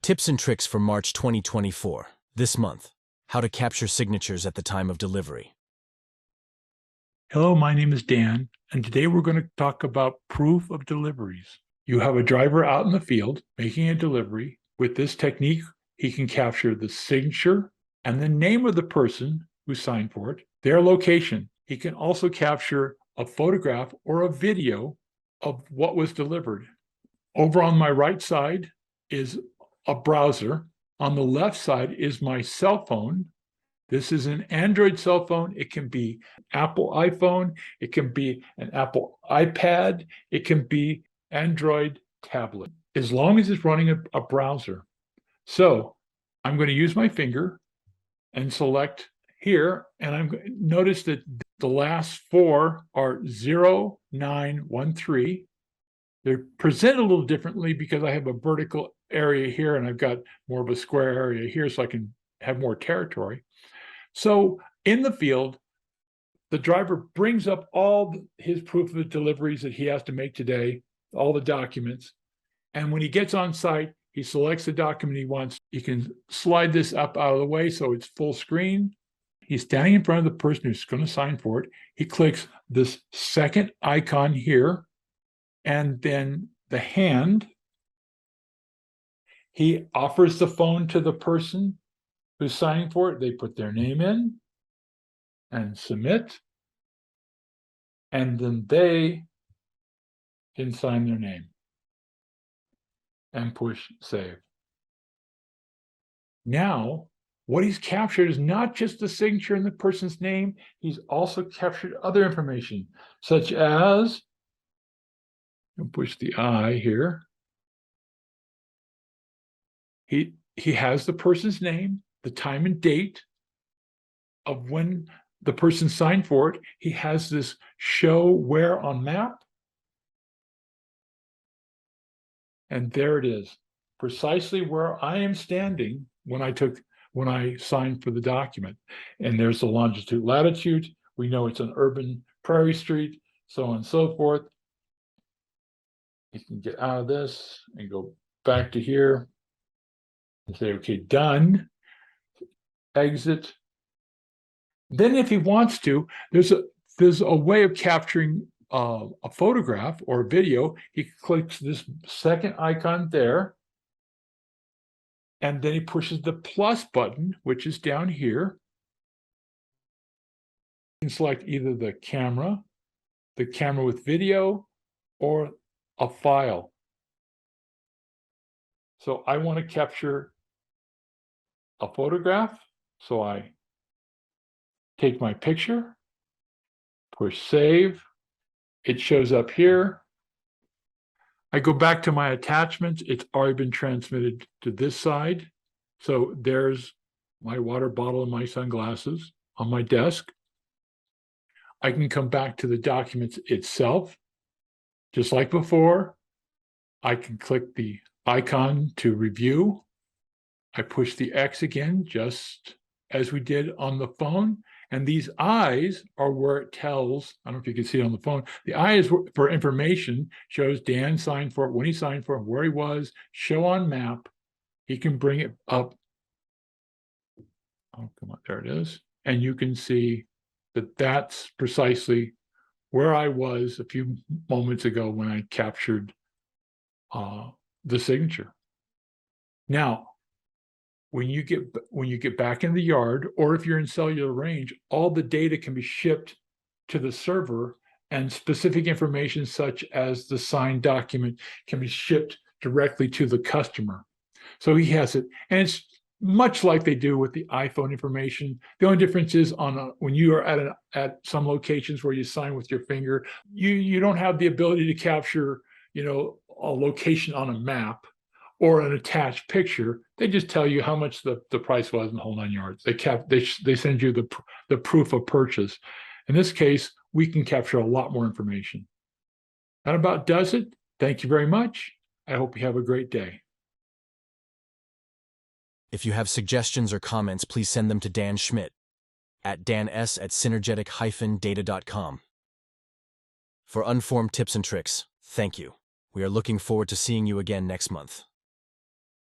Tips and tricks for March 2024. This month, how to capture signatures at the time of delivery. Hello, my name is Dan, and today we're going to talk about proof of deliveries. You have a driver out in the field making a delivery. With this technique, he can capture the signature and the name of the person who signed for it, their location. He can also capture a photograph or a video of what was delivered. Over on my right side is a browser. On the left side is my cell phone. This is an Android cell phone. It can be Apple iPhone. It can be an Apple iPad. It can be Android tablet, as long as it's running a browser. So I'm going to use my finger and select here. And notice that the last four are 0913. They're presented a little differently because I have a vertical area here and I've got more of a square area here so I can have more territory. So in the field, the driver brings up all his proof of the deliveries that he has to make today, all the documents. And when he gets on site, he selects the document he wants. He can slide this up out of the way so it's full screen. He's standing in front of the person who's going to sign for it. He clicks this second icon here, and then the hand. He offers the phone to the person who's signing for it. They put their name in and submit, and then they can sign their name and push save. Now, what he's captured is not just the signature and the person's name, he's also captured other information, such as, I'll push the I here. He has the person's name, the time and date of when the person signed for it. He has this show where on map. And there it is, precisely where I am standing when I signed for the document. And there's the longitude, latitude. We know it's an urban prairie street, so on and so forth. You can get out of this and go back to here and say, okay, done, exit. Then if he wants to, there's a way of capturing a photograph or a video. He clicks this second icon there, and then he pushes the plus button, which is down here. You can select either the camera with video, or a file. So I want to capture a photograph, so I take my picture, push save. It shows up here. I go back to my attachments. It's already been transmitted to this side. So there's my water bottle and my sunglasses on my desk. I can come back to the documents itself. Just like before, I can click the icon to review. I push the X again, just as we did on the phone. And these eyes are where it tells, I don't know if you can see it on the phone, the I is for information, shows Dan signed for it, when he signed for it, where he was, show on map. He can bring it up. Oh, come on, there it is. And you can see that that's precisely where I was a few moments ago when I captured the signature. Now, when you get back in the yard, or if you're in cellular range, all the data can be shipped to the server, and specific information such as the signed document can be shipped directly to the customer. So he has it, and it's much like they do with the iPhone information. The only difference is when you are at some locations where you sign with your finger, you don't have the ability to capture, a location on a map or an attached picture. They just tell you how much the price was in the whole 9 yards. They send you the proof of purchase. In this case, we can capture a lot more information. That about does it. Thank you very much. I hope you have a great day. If you have suggestions or comments, please send them to Dan Schmitt at dans@synergetic-data.com. For UnForm tips and tricks, thank you. We are looking forward to seeing you again next month.